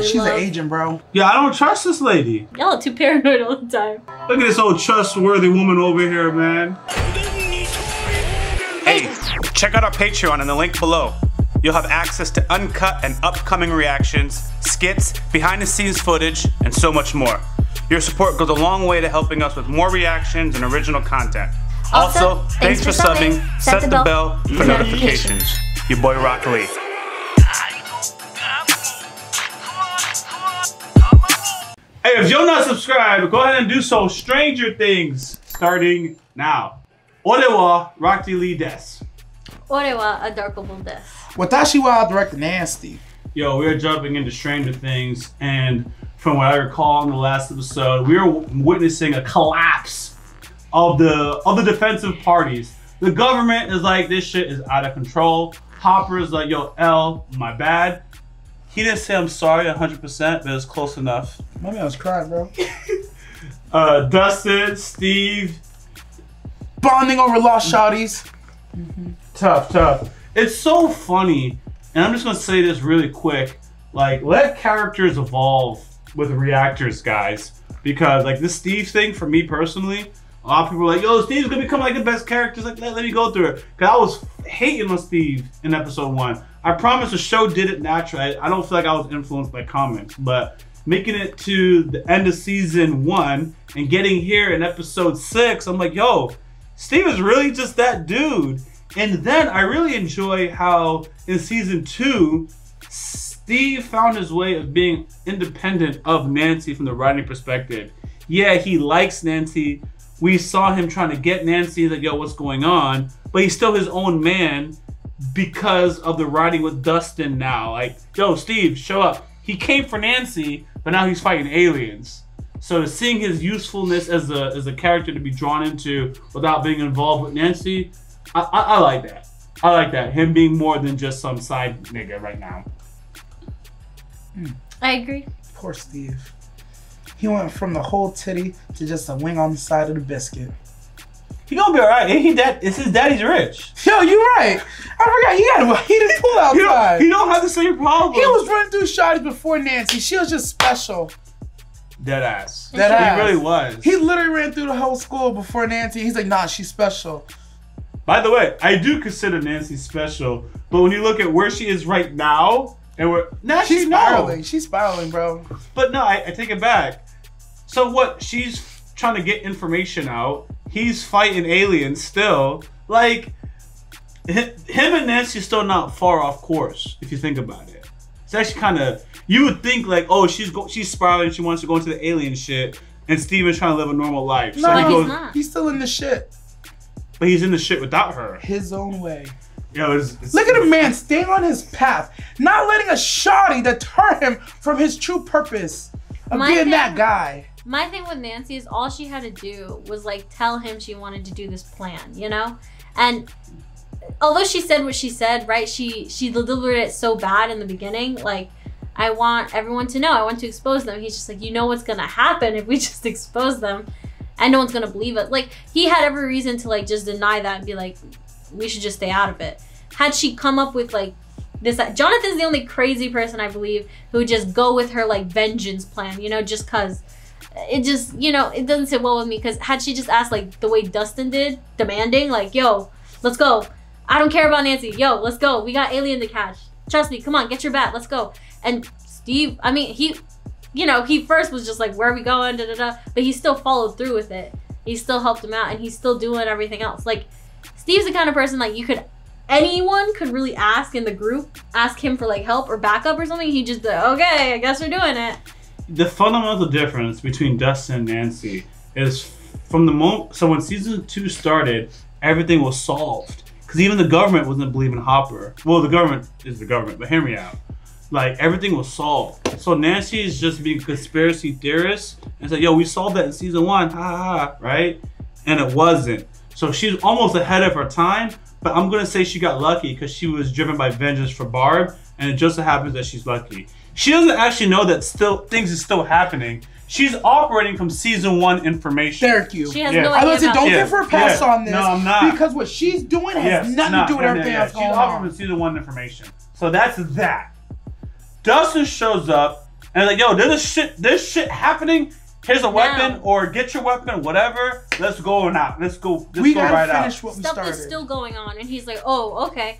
She's an agent, bro. Yeah, I don't trust this lady. Y'all are too paranoid all the time. Look at this old trustworthy woman over here, man. Hey, check out our Patreon in the link below. You'll have access to uncut and upcoming reactions, skits, behind-the-scenes footage, and so much more. Your support goes a long way to helping us with more reactions and original content. Also, thanks for subbing. Set the bell for notifications. Your boy Rock Lee. Hey, if you're not subscribed, go ahead and do so. Stranger Things starting now. Orewa Rocky Lee desu. Orewa adorable desu. Watashi wa director Nasty. Yo, we are jumping into Stranger Things, and from what I recall in the last episode, we are witnessing a collapse of the defensive parties. The government is like, this shit is out of control. Hopper is like, yo, L, my bad. He didn't say I'm sorry 100%, but it was close enough. My man was crying, bro. Dustin, Steve. Bonding over lost shawties. Tough. It's so funny, and I'm just gonna say this really quick. Like, let characters evolve with reactors, guys. Because like this Steve thing, for me personally, a lot of people are like, yo, Steve's gonna become like the best characters. Like, let me go through it. Cause I was hating on Steve in episode 1. I promise the show did it naturally. I don't feel like I was influenced by comments, but making it to the end of season 1 and getting here in episode 6, I'm like, yo, Steve is really just that dude. And then I really enjoy how in season 2, Steve found his way of being independent of Nancy from the writing perspective. Yeah, he likes Nancy. We saw him trying to get Nancy. He's like, yo, what's going on? But he's still his own man because of the writing with Dustin now. Like, yo, Steve, show up. He came for Nancy, but now he's fighting aliens. So seeing his usefulness as a character to be drawn into without being involved with Nancy, I like that. I like that. Him being more than just some side nigga right now. I agree. Poor Steve. He went from the whole titty to just a wing on the side of the biscuit. He gonna be alright. It's his daddy's rich. Yo, you right. I forgot he didn't pull outside. He don't have the same problem. He was running through shawties before Nancy. She was just special. Dead ass. Dead ass. He really was. He literally ran through the whole school before Nancy. He's like, nah, she's special. By the way, I do consider Nancy special, but when you look at where she is right now, and she's spiraling. She's spiraling, bro. But no, I take it back. So what? She's trying to get information out. He's fighting aliens still. Like, him and Nancy are still not far off course, if you think about it. It's actually kind of, you would think like, oh, she's spiraling, she wants to go into the alien shit, and Steven's trying to live a normal life. No, so he's not. He's still in the shit. But he's in the shit without her. His own way. Yo, look at a man staying on his path, not letting a shawty deter him from his true purpose of being that guy. My thing with Nancy is all she had to do was like tell him she wanted to do this plan, you know? And although she said what she said, right? She delivered it so bad in the beginning. Like, I want everyone to know. I want to expose them. He's just like, you know what's gonna happen if we just expose them, and no one's gonna believe it. Like, he had every reason to like just deny that and be like, we should just stay out of it. Had she come up with like this, Jonathan's the only crazy person I believe who would just go with her like vengeance plan, you know, just cause it just, you know, it doesn't sit well with me. Because had she just asked like the way Dustin did, demanding like, yo, let's go. I don't care about Nancy. Yo, let's go. We got alien to catch. Trust me. Come on, get your bat. Let's go. And Steve, I mean, he, you know, he first was just like, where are we going? Da, da, da. But he still followed through with it. He still helped him out, and he's still doing everything else. Like, Steve's the kind of person like anyone could really ask in the group, ask him for like help or backup or something. He'd just be like, okay, I guess we're doing it. The fundamental difference between Dustin and Nancy is from the moment, so when season 2 started, everything was solved. Because even the government wasn't believing Hopper. Well, the government is the government, but hear me out. Like, everything was solved. So Nancy is just being a conspiracy theorist and said, yo, we solved that in season 1, ha ha ha, right? And it wasn't. So she's almost ahead of her time, but I'm gonna say she got lucky because she was driven by vengeance for Barb, and it just so happens that she's lucky. She doesn't actually know that things is still happening. She's operating from season 1 information. Thank you. She has no idea. I was like, don't give her a pass on this. No, I'm not. Because what she's doing has nothing to do with everything else going on. She's operating from season 1 information. So that's that. Dustin shows up and like, yo, there's shit happening. Here's a weapon, or get your weapon, whatever. Let's go now. Let's go. We go gotta right finish out. what we Stuff started. is still going on, and he's like, "Oh, okay."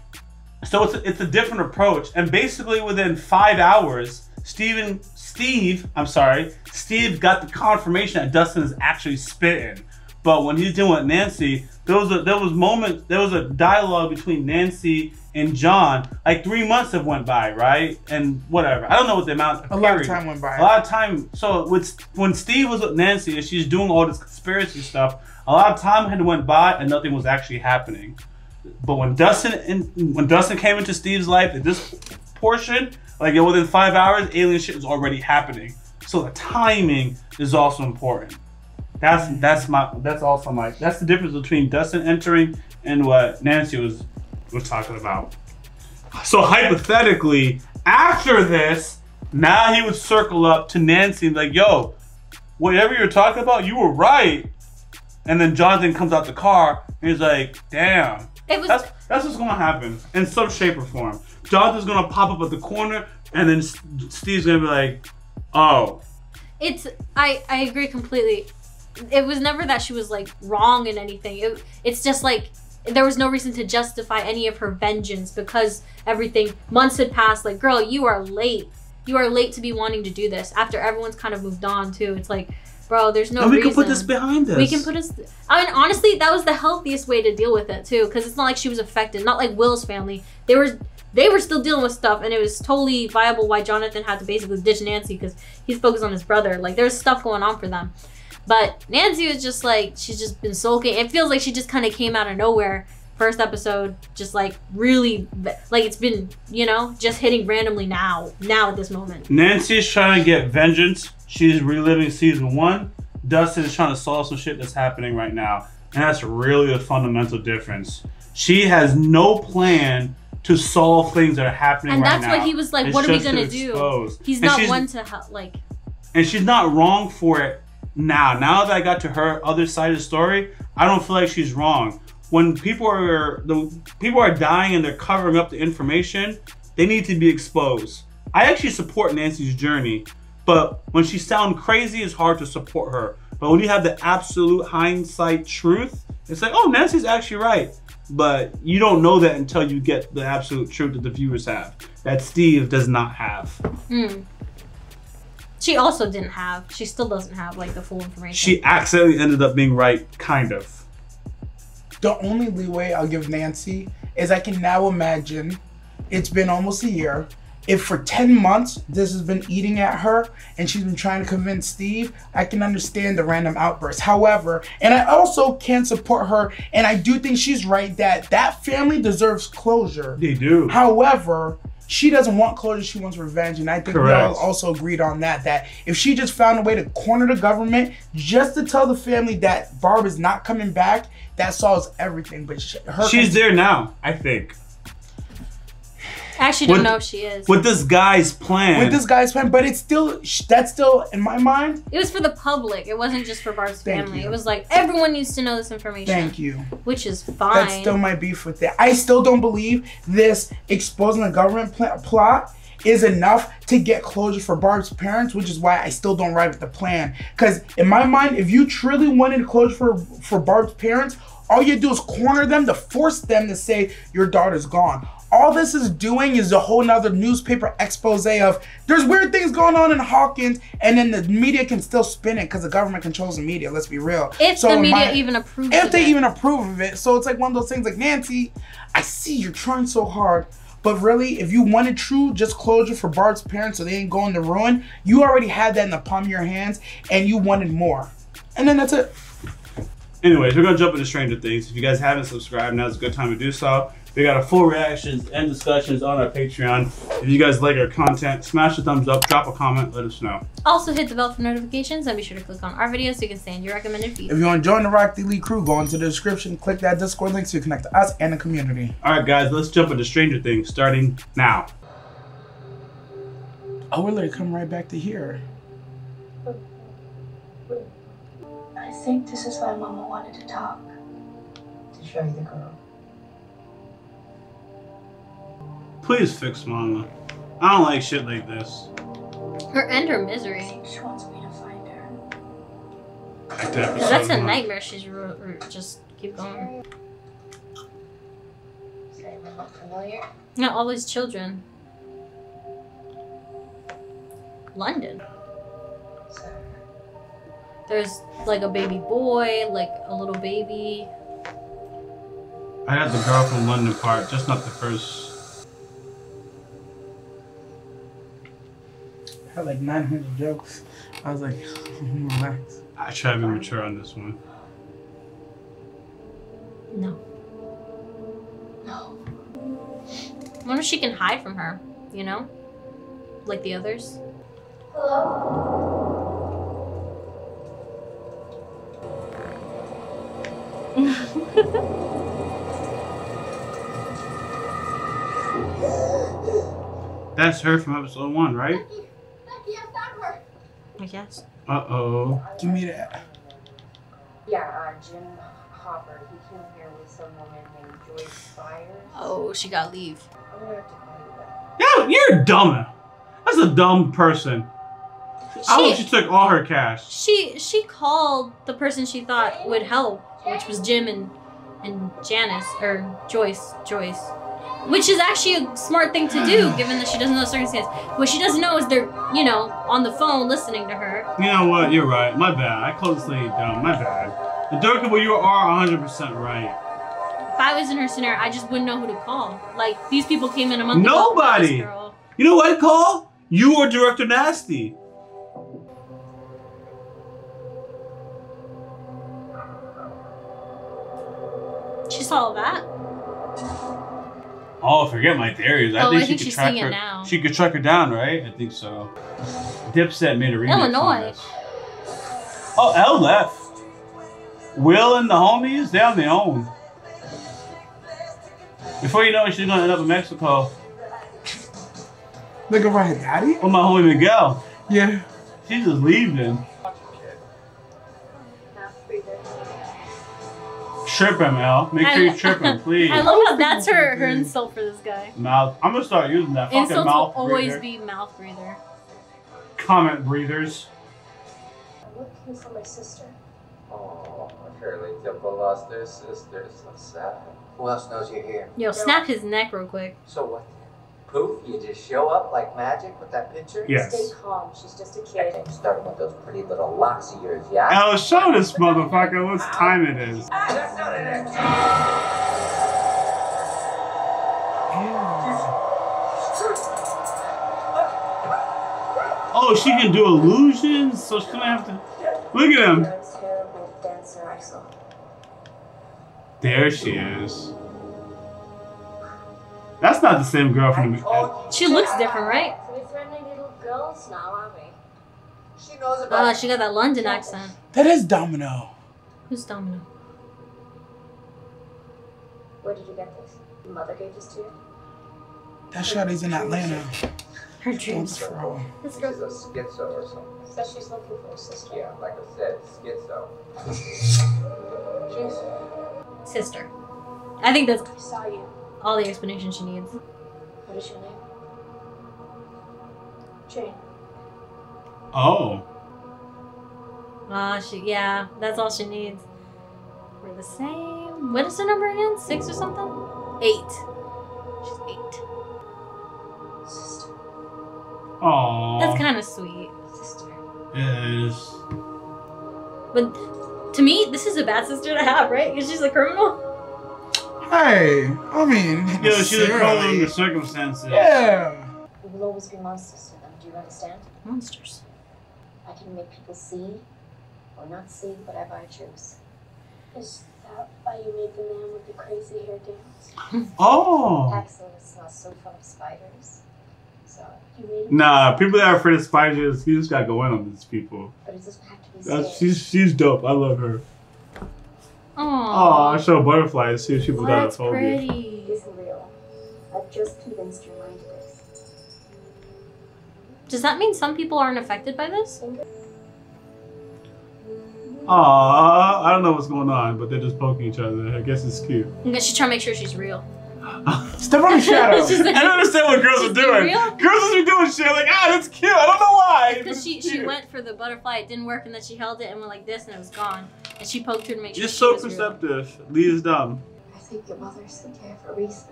So it's a different approach, and basically within 5 hours, Steve got the confirmation that Dustin is actually spitting. But when he's dealing with Nancy, there was a dialogue between Nancy and John. Like 3 months have went by, right? And whatever. I don't know what the amount. A lot of time went by. A lot of time. So when Steve was with Nancy and she's doing all this conspiracy stuff, a lot of time had went by and nothing was actually happening. But when Dustin came into Steve's life at this portion, like within 5 hours, alien shit was already happening. So the timing is also important. That's the difference between Dustin entering and what Nancy was talking about. So hypothetically, after this, now he would circle up to Nancy and be like, yo, whatever you're talking about, you were right. And then Jonathan comes out the car and he's like, damn. That's what's gonna happen in some shape or form. Jonathan's gonna pop up at the corner and then Steve's gonna be like, oh. I agree completely. It was never that she was like wrong in anything. It's just like there was no reason to justify any of her vengeance because months had passed. Like, girl, you are late. You are late to be wanting to do this after everyone's kind of moved on too. It's like, bro, there's no reason. We can put this behind us. We can put us. I mean, honestly, that was the healthiest way to deal with it too, because it's not like she was affected. Not like Will's family. They were still dealing with stuff, and it was totally viable why Jonathan had to basically ditch Nancy because he's focused on his brother. Like, there's stuff going on for them. But Nancy was just like, she's just been sulking. It feels like she just kind of came out of nowhere. First episode, just like really, like it's been, just hitting randomly now at this moment. Nancy's trying to get vengeance. She's reliving season 1. Dustin is trying to solve some shit that's happening right now. And that's really a fundamental difference. She has no plan to solve things that are happening right now. And that's what he was like, what are we going to do? He's not one to help, like. And she's not wrong for it now. Now that I got to her other side of the story, I don't feel like she's wrong. When people are dying and they're covering up the information, they need to be exposed. I actually support Nancy's journey, but when she sounds crazy, it's hard to support her. But when you have the absolute hindsight truth, it's like, oh, Nancy's actually right. But you don't know that until you get the absolute truth that the viewers have, that Steve does not have. She also didn't have. She still doesn't have like the full information. She accidentally ended up being right, kind of. The only leeway I'll give Nancy is I can now imagine it's been almost a year. If for 10 months this has been eating at her and she's been trying to convince Steve, I can understand the random outbursts. However, and I also can support her, and I do think she's right that family deserves closure. They do. However, she doesn't want closure, she wants revenge, and I think we all also agreed on that if she just found a way to corner the government just to tell the family that Barb is not coming back, that solves everything. But she's there now, I think. I actually don't know if she is. With this guy's plan. But that's still, in my mind. It was for the public. It wasn't just for Barb's family. It was like, everyone needs to know this information. Thank you. Which is fine. That's still my beef with it. I still don't believe this exposing the government plot is enough to get closure for Barb's parents, which is why I still don't ride with the plan. Because in my mind, if you truly wanted closure for Barb's parents, all you do is corner them to force them to say your daughter's gone. All this is doing is a whole nother newspaper expose of there's weird things going on in Hawkins, and then the media can still spin it because the government controls the media, let's be real. If the media even approves of it. If they even approve of it. So it's like one of those things like, Nancy, I see you're trying so hard, but really, if you wanted true just closure for Barb's parents so they ain't going to ruin, you already had that in the palm of your hands, and you wanted more. And then that's it. Anyways, we're going to jump into Stranger Things. If you guys haven't subscribed, now's a good time to do so. We got a full reactions and discussions on our Patreon. If you guys like our content, smash the thumbs up, drop a comment, let us know. Also hit the bell for notifications and be sure to click on our videos so you can stay in your recommended feed. If you want to join the Rock the Elite crew, go into the description, click that Discord link so you connect to us and the community. Alright guys, let's jump into Stranger Things starting now. Oh, we're literally coming right back to here. I think this is why Mama wanted to talk. To show you the girl. Please fix Mama. I don't like shit like this. Her and her misery. She wants me to find her. Because that's a nightmare. She's just keep going. Sorry, am I not familiar? Not all these children. London. Sorry. There's like a baby boy, like a little baby. I had the girl from London part, just not the first. I had like 900 jokes. I was like, relax. I try to be mature on this one. No. No. I wonder if she can hide from her, you know? Like the others. That's her from episode 1, right? I guess. Uh-oh. Give me that. Yeah, Jim Hopper. He came here with some woman named Joyce Spires. Oh, she got leave. I'm gonna have to call you back. Yeah, you're dumb. That's a dumb person. I hope she took all her cash. She called the person she thought would help, which was Jim and Janice, or Joyce. Which is actually a smart thing to do, given that she doesn't know the circumstance. What she doesn't know is they're, you know, on the phone listening to her. You know what? You're right. My bad. I called this lady dumb. My bad. Adorkable, you are 100% right. If I was in her scenario, I just wouldn't know who to call. Like, these people came in a month ago. Nobody! This girl. You know what I'd call? You or Director Nasty. She saw all that. Oh, forget my theories. I think she could she's track seeing her. it now. She could track her down, right? I think so. Dipset made a remix on Illinois. this. Oh, L left. Will and the homies, they're on their own. Before you know it, she's gonna end up in Mexico Looking for her daddy? with my homie Miguel. Yeah. She's just leaving. Trip him, L. Make sure you trip him, please. I love how that's her insult for this guy. Mouth. I'm gonna start using that fucking Insults mouth will always breather. be mouth breather. Comment breathers. I'm looking for my sister. Oh, Shirley Temple lost their sister. So sad. Who else knows you're here? Yo, snap his neck real quick. So what? Poof, you just show up like magic with that picture? Yes. Stay calm. She's just a kid. Starting with those pretty little locks of yours, yeah? L, show this motherfucker what time it is. Oh, she can do illusions, so she's gonna have to. Look at him. That's terrible dancer I saw. There she is. That's not the same girl from the. She looks different, right? So we're threatening little girls now, aren't we? She knows about She got that London accent. That is Domino. Who's Domino? Where did you get this? Your mother gave this to you? That shot is in Atlanta. Her Don't dreams. throw. This She's girl. a schizo or something. Says she's looking for a sister. Yeah, like I said, schizo. Jeez, Sister. I think that's I saw you. all the explanation she needs. What is your name? Jane. Oh. Yeah, that's all she needs. We're the same. What is her number again? 6 or something? 8. She's 8. Sister. Aww. That's kind of sweet. Sister. It is. But to me, this is a bad sister to have, right? Because she's a criminal. Hey, I mean, Yo, she's a criminal necessarily. under circumstances. Yeah. We will always be monsters to them. Do you understand? Monsters. I can make people see or not see whatever I choose. Is that why you made the man with the crazy hair dance? Oh. Axel is not so full of spiders. So you made him. Nah, people that are afraid of spiders, you just gotta go in on these people. But it doesn't have to be That's, scary. she's dope. I love her. Aww. I show butterflies. See if people got a That's phobia. pretty. It's real. I've just convinced your mind of this. Does that mean some people aren't affected by this? Aw, I don't know what's going on, but they're just poking each other. I guess it's cute. I guess she's trying to make sure she's real. Step on the shadow. It's just I don't understand what girls are doing. real? Girls just be doing shit like, that's cute. I don't know why. Because It's she cute. went for the butterfly, it didn't work, and then she held it and went like this, and it was gone. And she poked her to make sure You're she so was real. perceptive. Lee is dumb. I think your mother sent here for a reason.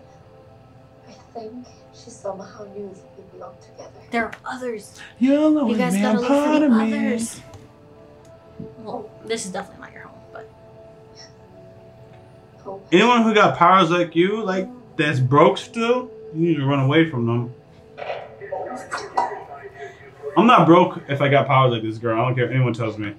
I think she somehow knew that we belonged together. There are others. You'll always You guys be gotta a look for part the of me. others. Well, this is definitely not your home, but Hope. Anyone who got powers like you, like that's broke still, you need to run away from them. I'm not broke if I got powers like this girl. I don't care if anyone tells me.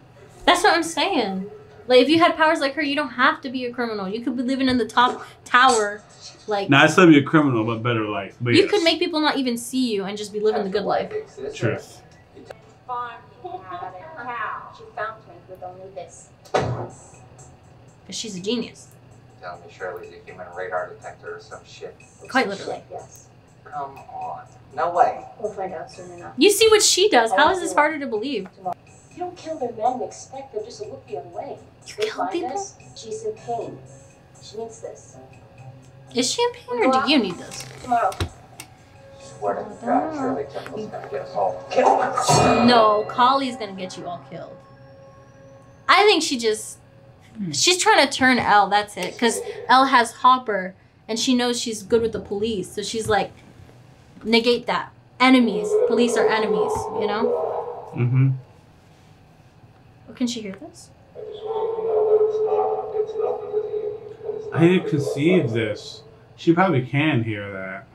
that's what I'm saying. Like, if you had powers like her, you don't have to be a criminal. You could be living in the top tower. Like, Now, I'd still be a criminal, but better life. But you yes. could make people not even see you and just be living the good life. Truth. Farm had a cow. She found me with only this. Because she's a genius. Tell me Shirley's a human radar detector or some shit. Quite literally. Yes. Come on. No way. We'll find out soon enough. You see what she does. How is this harder to believe? You don't kill their men and expect them just to look the other way. You They kill find people? us, she's in pain. She needs this. Is she in pain or do you need this? Tomorrow. Swear to God, Shirley Temple's gonna get us all killed. No, Collie's gonna get you all killed. I think she's trying to turn Elle, that's it. Because Elle has Hopper and she knows she's good with the police. So she's like, negate that. Enemies. Police are enemies, you know? Mm-hmm. Oh, can she hear this? I didn't conceive this. She probably can hear that.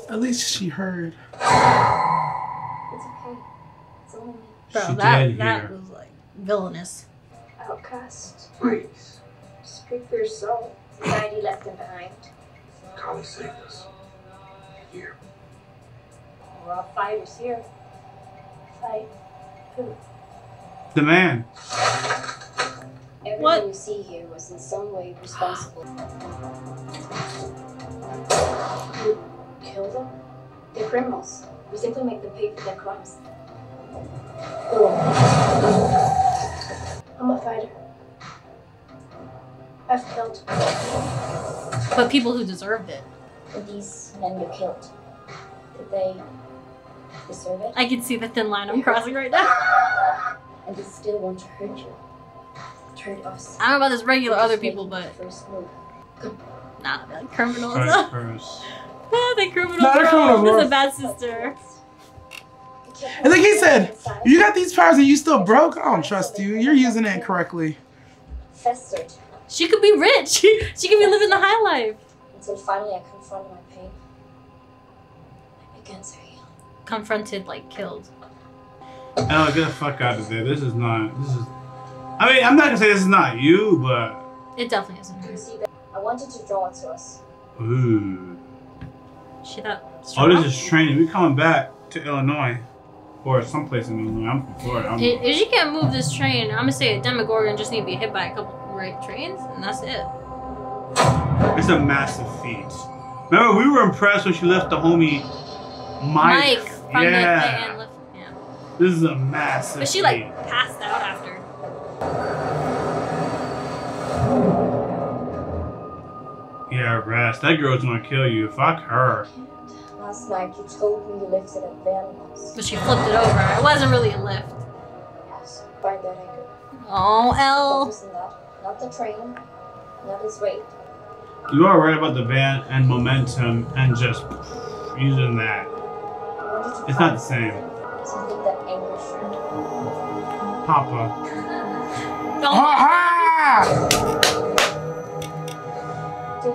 At least she heard. It's okay. It's only me. Bro, She that did hear. was like villainous. Outcast. Please. Speak for yourself. Society left him behind. Connie saved us. Here. We're all fighters here. Fight. Who? The man. Everyone What? you see here was in some way responsible. You kill them? They're criminals. We simply make them pay for their crimes. I'm a fighter. I've killed. But people who deserved it. And these men you killed, did they deserve it? I can see the thin line I'm crossing right now. And they still want to hurt you. Hurt us. I don't know about this regular other Just people, make but the first move. nah, they're like criminals. Right first. They criminals, Not a bro. criminal, bro. This is a bad sister. And like he said, you got these powers and you still broke? I don't trust you. You're using it incorrectly. Festered She could be rich. She could be living the high life. until finally I confronted my pain. I began to heal. Confronted, like killed. Elle, get the fuck out of there. This is. I mean, I'm not gonna say this is not you, but. It definitely isn't You her. see that? I wanted to draw it to us. Ooh. She that Oh, strong. this is training. We coming back to Illinois. Or someplace in Illinois. I'm from Florida. If she can't move this train, I'm gonna say a Demogorgon just need to be hit by a couple right trains, and that's it. It's a massive feat. Remember, we were impressed when she left the homie Mike. from the yeah. van lift. Yeah. This is a massive But she feat. like passed out after. Yeah, rest. That girl's gonna kill you. Fuck her. Last night you told me you lifted a van once. But she flipped it over. It wasn't really a lift. Yes, find that anchor. Oh, Elle. Focus on that. Not the train, not its weight. You are right about the van and momentum and just using that. I wanted to It's find not the same. something that anchor should. Papa. Oh, Ha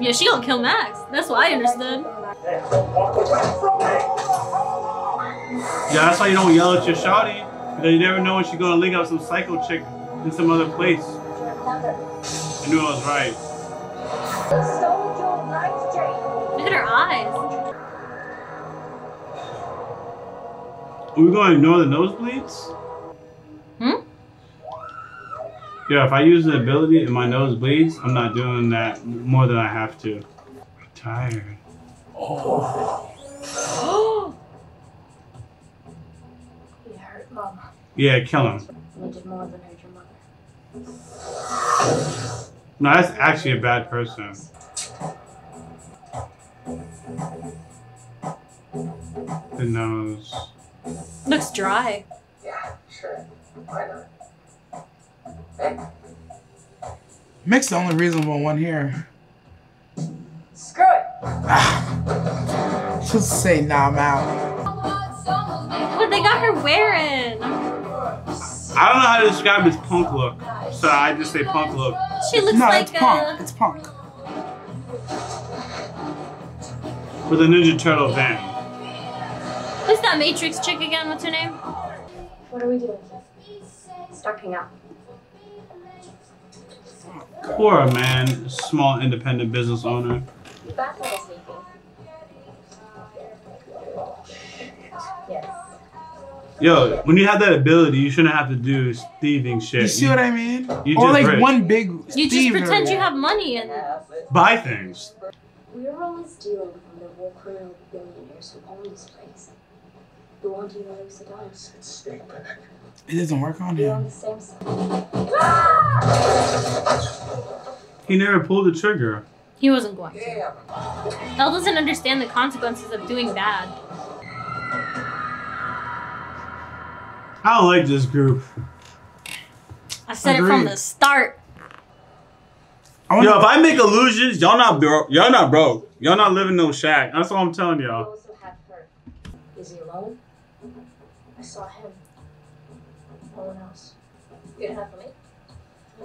yeah, she gonna kill Max. That's what I understood. Yeah, that's why you don't yell at your shawty. Because you never know when she's gonna link up some psycho chick in some other place. I knew I was right. They stole your life, Jane. Look at her eyes. Are we gonna ignore the nosebleeds? Hmm? Yeah, if I use the ability and my nose bleeds, I'm not doing that more than I have to. I'm tired. He hurt Mama. Yeah, kill him. And you did more than hurt your mother. No, that's actually a bad person. The nose. Looks dry. Yeah, sure. Why not? Hey, Mick's the only reasonable one here. Screw it. Just say, nah, I'm out. What they got her wearing? I don't know how to describe his punk look, so I just say punk look. She looks No, like it's punk. It's punk. With a Ninja Turtle van. Who's that Matrix chick again? What's her name? What are we doing? Stocking up. Poor man, small independent business owner. You back or sleeping? Yes. Yo, when you have that ability, you shouldn't have to do thieving shit. You see what I mean? You Or just like rich. one big. You just pretend you have money and Buy things. We are all stealing from the war criminal billionaires who own this place. We won't even lose a dime. stay back. It doesn't work on We're on him. the same side. He never pulled the trigger. he wasn't going to. Damn. Elle doesn't understand the consequences of doing bad. I don't like this group. I said it from Agreed. the start. I wanna- Yo, if I make illusions, y'all not broke. Y'all not broke. Y'all not living no shack. That's all I'm telling We y'all. also have her. Is he alone? I saw him. No one else. Good enough for me?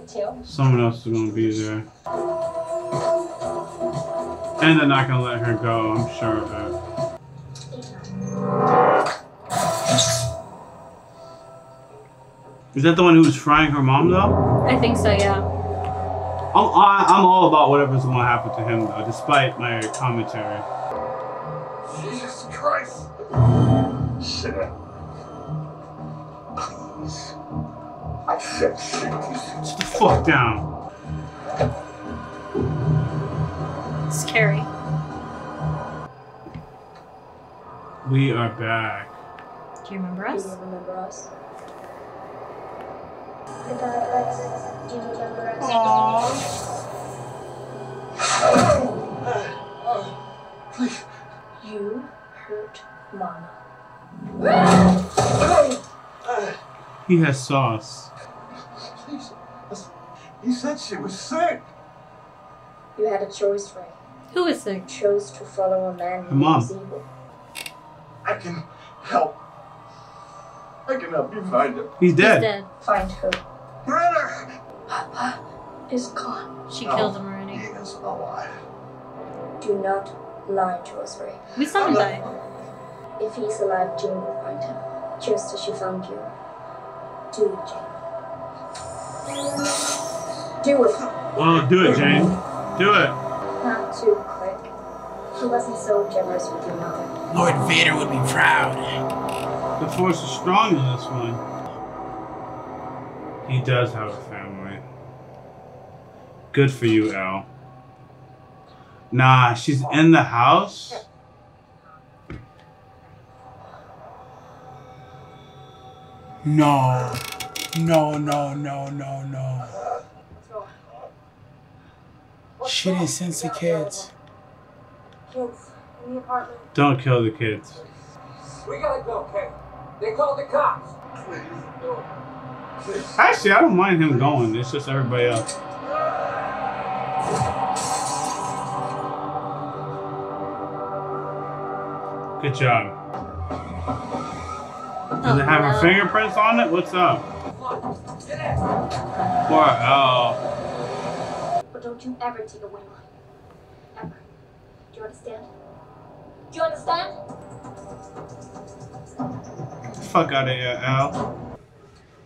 Too? Someone else is gonna be there. And they're not gonna let her go, I'm sure of it. Is that the one who was frying her mom though? I think so, yeah. I'm all about whatever's gonna happen to him though, despite my commentary. Jesus Christ. Sit down. Please. I said sit. Sit the fuck down. Scary. We are back. Do you remember Do us? you remember us? Goodbye, guys. Do you remember us? Please. You hurt Mama. He has sauce. Please. He said she was sick. You had a choice, Ray. Who is sick? You chose to follow a man Her who mom. was evil. I can help. I can help you find him. He's He's dead. dead. Find who? Brenner! Papa is gone. She No. killed him He already. is alive. Do not lie to us, Ray. We saw him die. If he's alive, Jane will find him. Just as she found you. Do it, Jane. Do it. Oh, do it, Jane. Do it. Not too quick. He wasn't so generous with your mother. Lord Vader would be proud. The force is strong in this one. He does have a family. Good for you, Elle. Nah, she's in the house. No. No, no, no, no, no. She didn't sense the kids. Kids in the apartment. Don't kill the kids. We gotta go, Kate. They called the cops. Actually, I don't mind him going. It's just everybody else. Good job. Does it have her fingerprints on it? What's up? Poor Elle. But don't you ever take away mine. Ever. Do you understand? Do you understand? Get the fuck out of here, Elle.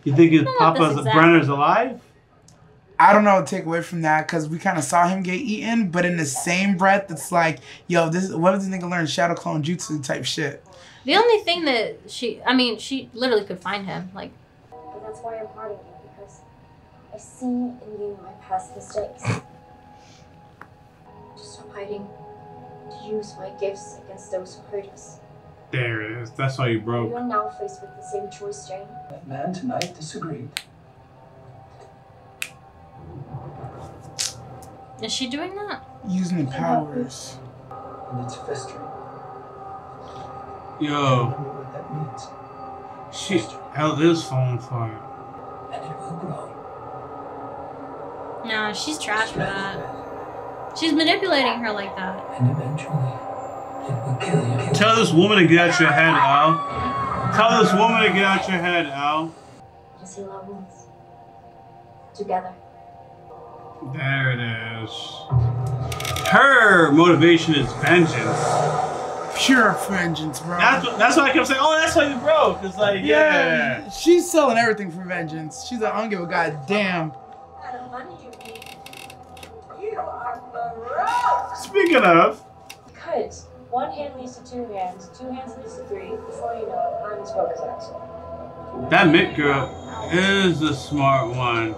You think his Not Papa's this exact. Brenner's alive? I don't know what to take away from that because we kind of saw him get eaten, but in the same breath, it's like, yo, what was this nigga learn Shadow Clone Jutsu type shit? The only thing that she literally could find him. Like, But that's why I'm hurting you, because I see in you my past mistakes. To stop hiding. To use my gifts against those who hurt us. There it is. That's why you You broke. are now faced with the same choice, Jane. That man tonight disagreed. Is she doing that? Using the powers. And it's festering. I Yo, don't know what that means. she hell is falling for it. And it will grow. No, she's trash for that. She's manipulating her like that. And eventually, it will kill you. Tell this woman to get out your head, Al. Tell this woman to get out your head, Al. Just heal our wounds. Together. There it is. Her motivation is vengeance. Pure vengeance, bro. That's why I kept saying, oh, that's why you broke. It's like, yeah. She's selling everything for vengeance. She's like, I don't give a goddamn. You are morose! Speaking of, Because one hand leads to two hands leads to three. Before you know it, I'm as broke as an asshole. that Mick girl is the smart one.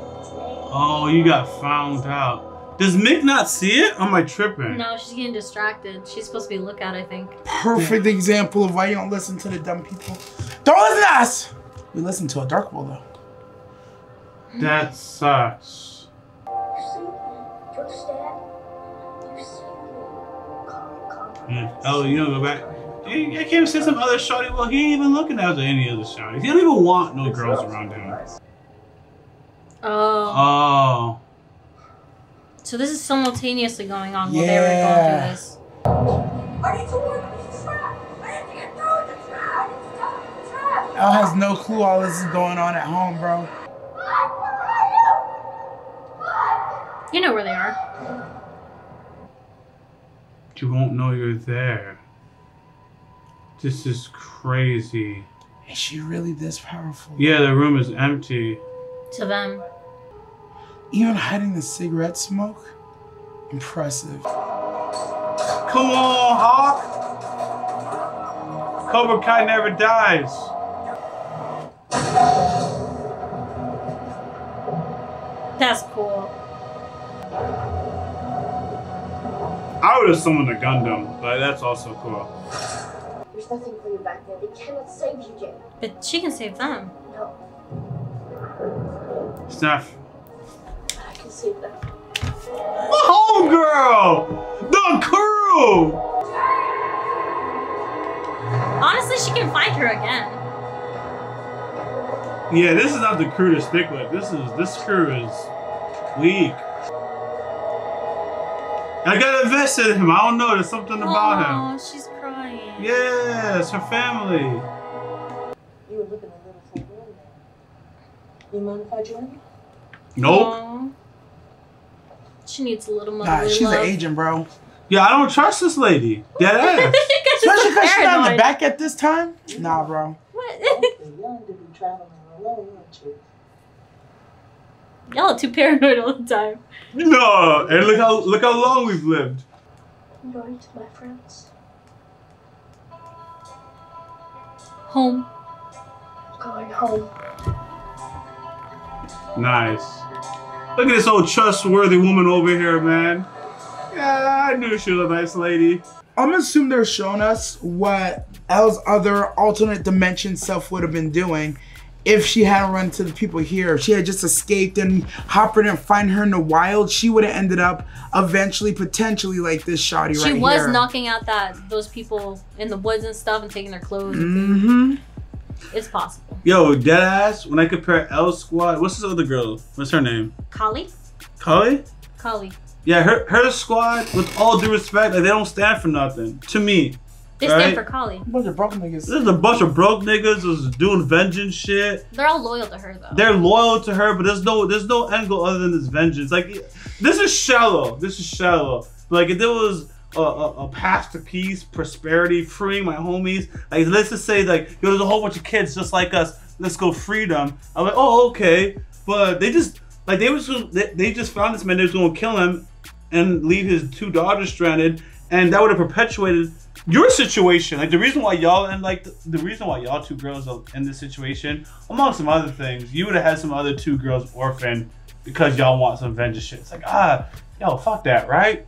Oh, you got found out. Does Mick not see it? Am I tripping? No, she's getting distracted. She's supposed to be lookout, I think. Perfect example of why you don't listen to the dumb people. Don't listen to us! We listen to a Dark World, though. That sucks. You see me? Do you understand? You see me? Come. Oh, you don't go back. I can't say some other shawty. Well, he ain't even looking after any other shawties. He don't even want no girls around him. Oh. Oh. So this is simultaneously going on while they were going through this. I need to work on this trap! I need to get through the trap! It's the trap! Al has no clue all this is going on at home, bro. You know where they are. You won't know you're there. This is crazy. Is she really this powerful? Yeah, the room is empty. To them. Even hiding the cigarette smoke? Impressive. Come on, Hawk! Cobra Kai never dies. That's cool. I would have summoned a Gundam, but that's also cool. There's nothing for you back there. They cannot save you, Jane. But she can save them. No, Steph. I can save them. Homegirl! The crew! Honestly, she can find her again. Yeah, this is not the crew to stick with. This crew is weak. I got invested in him. I don't know. There's something about him. Oh, she's crying. Yeah, it's her family. You were looking a little forlorn there. You mind if I join you? Nope. Aw. She needs a little Nah, motherly she's love. an agent, bro. Yeah, I don't trust this lady. Dead ass. Especially because she's not in the paranoid. back at this time. Nah, bro. What? You're young to be traveling alone, aren't you? Y'all are too paranoid all the time. No, and look how long we've lived. I'm going to my friends. Home. I'm going home. Nice. Look at this old trustworthy woman over here, man. Yeah, I knew she was a nice lady. I'm gonna assume they're showing us what Elle's other alternate dimension self would have been doing if she hadn't run into the people here. If she had just escaped and Hopper didn't find her in the wild, she would have ended up eventually, potentially like this shawty right She here. was knocking out those people in the woods and stuff and taking their clothes. Mm-hmm. It's possible. Yo, deadass, when I compare L's squad, what's this other girl? What's her name? Kali? Kali? Kali. Yeah, her squad, with all due respect, like, they don't stand for nothing. To me. They right? stand for Kali. A bunch of broken niggas. There's a bunch of broke niggas who's doing vengeance shit. They're all loyal to her though. They're loyal to her, but there's no end goal other than this vengeance. Like, this is shallow. This is shallow. Like, if there was a path to peace, prosperity, freeing my homies, like, let's just say, like, yo, there's a whole bunch of kids just like us. Let's go free them. I'm like, oh, okay. But they just, like, they just found this man. They was gonna kill him and leave his two daughters stranded, and that would have perpetuated your situation. Like, the reason why y'all, and like the reason why y'all two girls are in this situation, among some other things, you would have had some other two girls orphaned because y'all want some vengeance shit. It's like, yo, fuck that, right?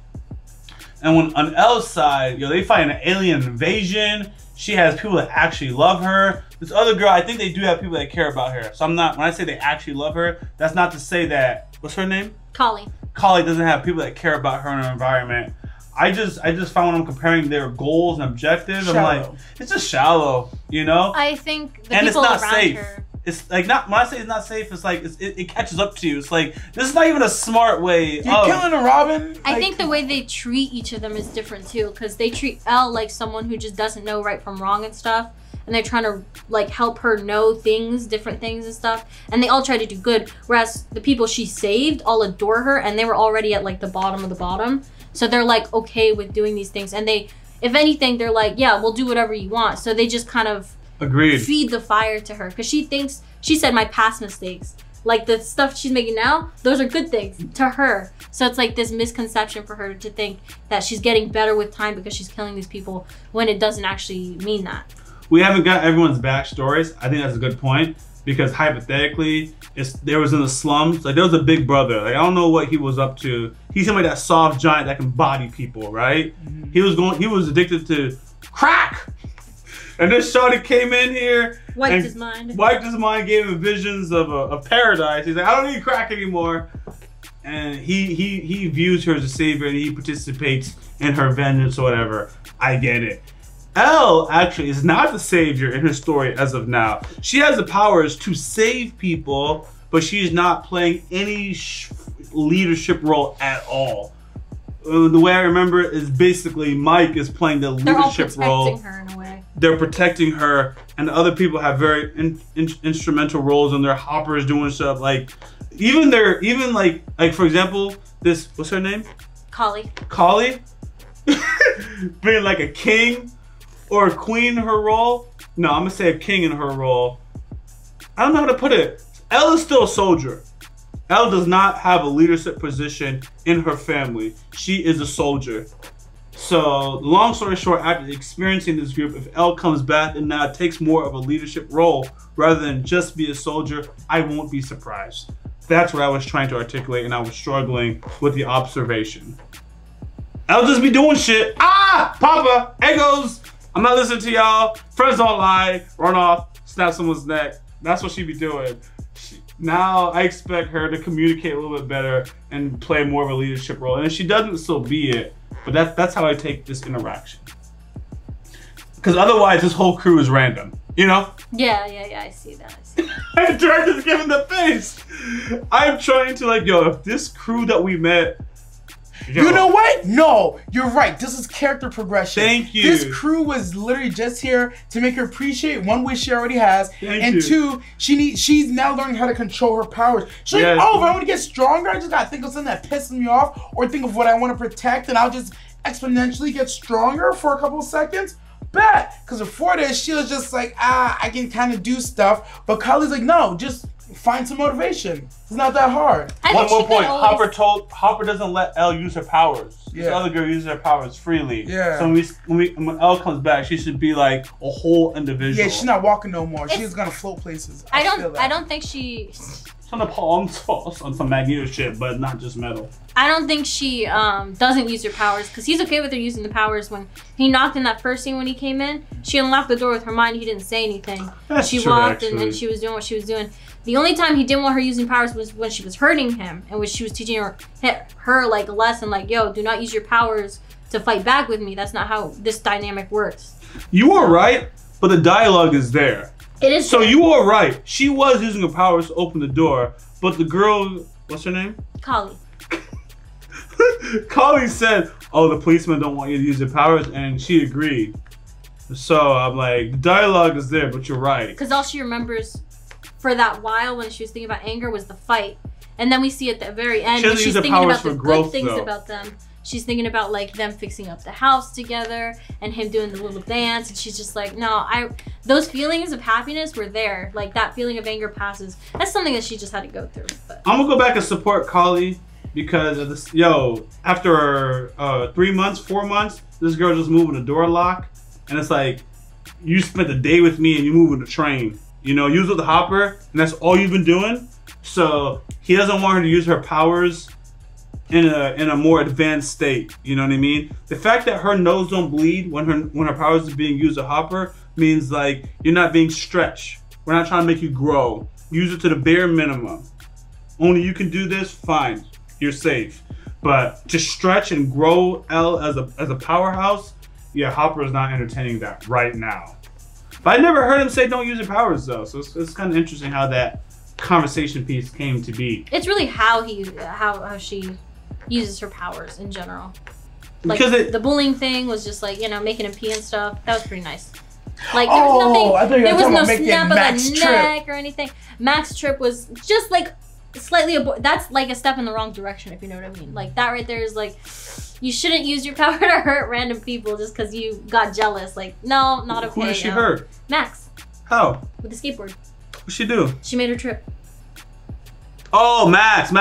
And when on L's side, yo, they fight an alien invasion, She has people that actually love her. This other girl, I think they do have people that care about her. So I'm not, when I say they actually love her, that's not to say that, what's her name? Collie. Collie doesn't have people that care about her in her environment. I just found when I'm comparing their goals and objectives, I'm like, it's just shallow, you know? I think the and people it's not around safe. her. It's like, not when I say it's not safe, it's like it catches up to you. It's like, this is not even a smart way. You're killing a Robin. I think the way they treat each of them is different too, because they treat Elle like someone who just doesn't know right from wrong and stuff, and they're trying to like help her know things, different things and stuff, and they all try to do good. Whereas the people she saved all adore her, and they were already at like the bottom of the bottom, so they're like okay with doing these things, and they, if anything, they're like, yeah, we'll do whatever you want. So they just kind of feed the fire to her, because she said my past mistakes, like the stuff she's making now, those are good things to her. So it's like this misconception for her to think that she's getting better with time because she's killing these people, when it doesn't actually mean that. We haven't got everyone's backstories. I think that's a good point, because hypothetically, there was in the slums, like there was a big brother. Like I don't know what he was up to. He's somebody that soft giant that can body people, right? He was addicted to crack. And this shawty came in here, wiped his mind, gave him visions of paradise. He's like, I don't need crack anymore. And he views her as a savior, and he participates in her vengeance or whatever. I get it. Elle actually is not the savior in her story as of now. She has the powers to save people, but she's not playing any leadership role at all. The way I remember it is basically Mike is playing the leadership role. They're all protecting her in a way. They're protecting her, and the other people have very instrumental roles, and their Hopper's doing stuff. Like, even like for example, this, what's her name? Collie. Collie? Being like a king or a queen in her role. No, I'm gonna say a king in her role. I don't know how to put it. Elle is still a soldier. Elle does not have a leadership position in her family. She is a soldier. So, long story short, after experiencing this group, if Elle comes back and now takes more of a leadership role rather than just be a soldier, I won't be surprised. That's what I was trying to articulate, and I was struggling with the observation. Elle just be doing shit. Ah! Papa! Egos! I'm not listening to y'all. Friends don't lie. Run off. Snap someone's neck. That's what she be doing. Now I expect her to communicate a little bit better and play more of a leadership role. And if she doesn't, so be it. But that's how I take this interaction. Because otherwise, this whole crew is random. You know? Yeah, I see that. I'm trying to give him the face. I'm trying to like, yo, if this crew that we met. Yo. You know what? No, you're right. This is character progression. Thank you. This crew was literally just here to make her appreciate one wish she already has, and two, she's now learning how to control her powers. She's like, oh, if I want to get stronger, I just gotta think of something that pisses me off, or think of what I want to protect, and I'll just exponentially get stronger for a couple of seconds. Bet, because before this, she was just like, I can kind of do stuff, but Kylie's like, no, just find some motivation. It's not that hard. One more point. Hopper doesn't let Elle use her powers. Yeah. This other girl uses her powers freely. Yeah. So when Elle comes back, she should be like a whole individual. Yeah, she's not walking no more. She's gonna float places. I don't think she. It's on the palms, on some Magneto shit, but not just metal. I don't think she doesn't use her powers, because he's okay with her using the powers. When he knocked in that first scene when he came in, she unlocked the door with her mind. He didn't say anything. She walked and she was doing what she was doing. The only time he didn't want her using powers was when she was hurting him, and when she was teaching her like a lesson, like, yo, do not use your powers to fight back with me. That's not how this dynamic works. You are right, but the dialogue is there. It is. So you are right. She was using her powers to open the door, but the girl, what's her name? Collie. Collie said, oh, the policemen don't want you to use your powers, and she agreed. So I'm like, the dialogue is there, but you're right. Because all she remembers for that while when she was thinking about anger was the fight. And then we see at the very end when she's thinking about the good things about them. She's thinking about like them fixing up the house together and him doing the little dance, and she's just like, no, those feelings of happiness were there. Like that feeling of anger passes. That's something that she just had to go through. But I'm gonna go back and support Collie because of this. Yo, after 3 months, 4 months, this girl just moving a door lock, and it's like, you spent a day with me and you moving the train. You know, use with the Hopper, and that's all you've been doing. So he doesn't want her to use her powers in a more advanced state. You know what I mean? The fact that her nose don't bleed when her powers are being used at Hopper means like you're not being stretched. We're not trying to make you grow. Use it to the bare minimum. Only you can do this, fine. You're safe. But to stretch and grow Elle as a powerhouse, yeah, Hopper is not entertaining that right now. But I never heard him say don't use your powers though. So it's kind of interesting how that conversation piece came to be. It's really how she uses her powers in general. Like Because the bullying thing was just like, you know, making him pee and stuff. That was pretty nice. Like there was nothing, there was no snap of the neck or anything. Max trip was just like slightly that's like a step in the wrong direction, if you know what I mean. Like that right there is like, you shouldn't use your power to hurt random people just because you got jealous. Like, no, not okay. Who did she hurt? Max. How? With the skateboard. What'd she do? She made her trip. Oh, Max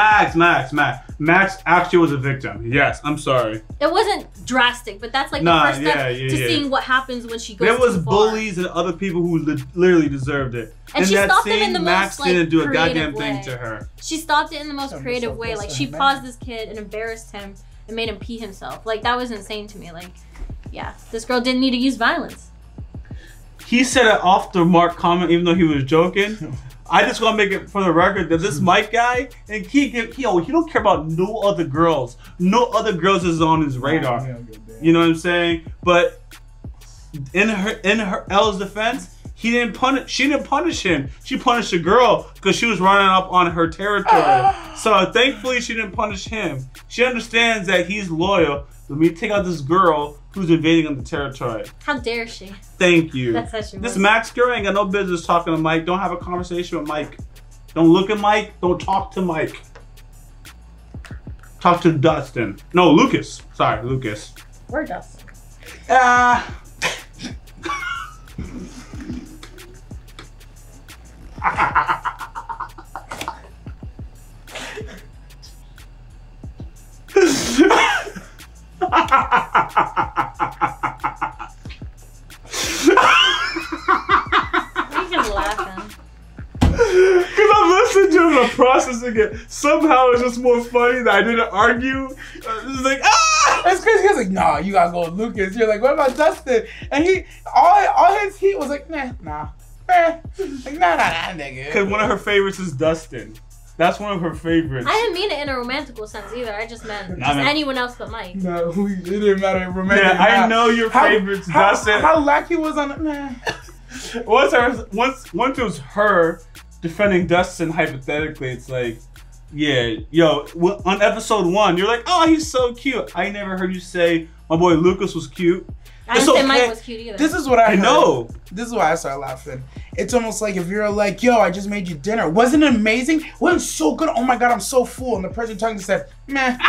actually was a victim. Yes, I'm sorry. It wasn't drastic, but that's like the first step to seeing what happens when she goes There was too far. bullies and other people who literally deserved it. And she that stopped scene, them in the Max most, like, didn't do a creative goddamn way. thing to her. She stopped it in the most creative way. Like she paused this kid and embarrassed him and made him pee himself. Like that was insane to me. Like, yeah, this girl didn't need to use violence. He said an off the mark comment even though he was joking. I just want to make it for the record that this Mike guy, and he don't care about no other girls. No other girls is on his radar. You know what I'm saying? But in her Elle's defense, she didn't punish him. She punished the girl because she was running up on her territory. So thankfully she didn't punish him. She understands that he's loyal. Let me take out this girl who's invading on the territory. How dare she? Thank you. That's how she was. This Max girl ain't got no business talking to Mike. Don't have a conversation with Mike. Don't look at Mike. Don't talk to Mike. Talk to Dustin. No, Lucas. Sorry, Lucas. We're Dustin. Because I'm listening to him and processing it. Somehow it's just more funny that I didn't argue. It's like, ah! That's crazy. He's like, nah, you gotta go with Lucas. You're like, what about Dustin? And he, all his heat was like, nah. Like, nah, nigga. Because one of her favorites is Dustin. That's one of her favorites. I didn't mean it in a romantical sense either. I just meant anyone else but Mike. No, it didn't matter. Romantic. Yeah, I know your favorites, Dustin. How lucky was on it, man. Once it was her defending Dustin hypothetically, it's like, yeah, yo, on episode 1, you're like, oh, he's so cute. I never heard you say my boy Lucas was cute. I didn't say Mike was cute either. This is what I know. This is why I started laughing. It's almost like if you're like, yo, I just made you dinner. Wasn't it amazing? Wasn't it so good? Oh my God, I'm so full. And the person talking said, man.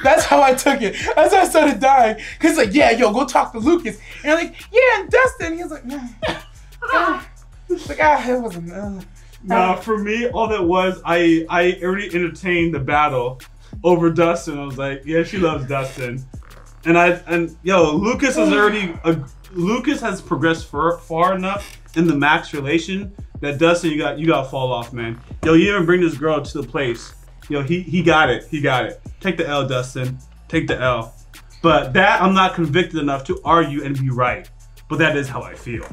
That's how I took it. That's how I started dying. Cause like, yeah, yo, go talk to Lucas. And I'm like, yeah, and Dustin. He's like, man. It wasn't. Nah, for me, all that was, I already entertained the battle over Dustin. I was like, yeah, she loves Dustin. And yo, Lucas has progressed far enough in the Max relation that Dustin, you got to fall off, man. Yo, you even bring this girl to the place. Yo, he got it. He got it. Take the L, Dustin. Take the L. But that I'm not convicted enough to argue and be right. But that is how I feel.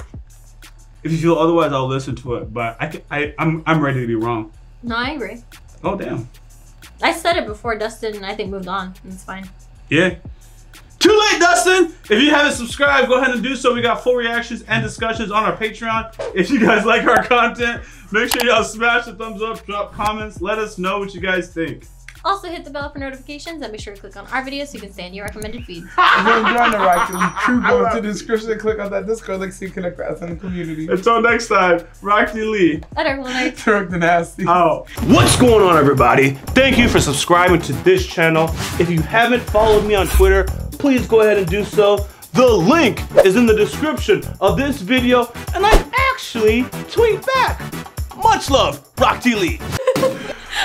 If you feel otherwise, I'll listen to it. But I'm ready to be wrong. No, I agree. Oh damn. I said it before Dustin, I think, moved on. It's fine. Yeah. Too late, Dustin! If you haven't subscribed, go ahead and do so. We got full reactions and discussions on our Patreon. If you guys like our content, make sure y'all smash the thumbs up, drop comments, let us know what you guys think. Also hit the bell for notifications and be sure to click on our videos so you can stay in your recommended feed. If you're enjoying the Rocky Lee crew, go to the description and click on that Discord link so you can connect with us in the community. Until next time, Rocky Lee. Later, William. Turk the Nasty. Out. What's going on, everybody? Thank you for subscribing to this channel. If you haven't followed me on Twitter, please go ahead and do so. The link is in the description of this video, and I actually tweet back. Much love, Rocky Lee.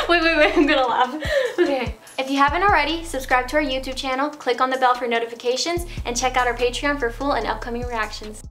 Wait, I'm gonna laugh. Okay. If you haven't already, subscribe to our YouTube channel, click on the bell for notifications, and check out our Patreon for full and upcoming reactions.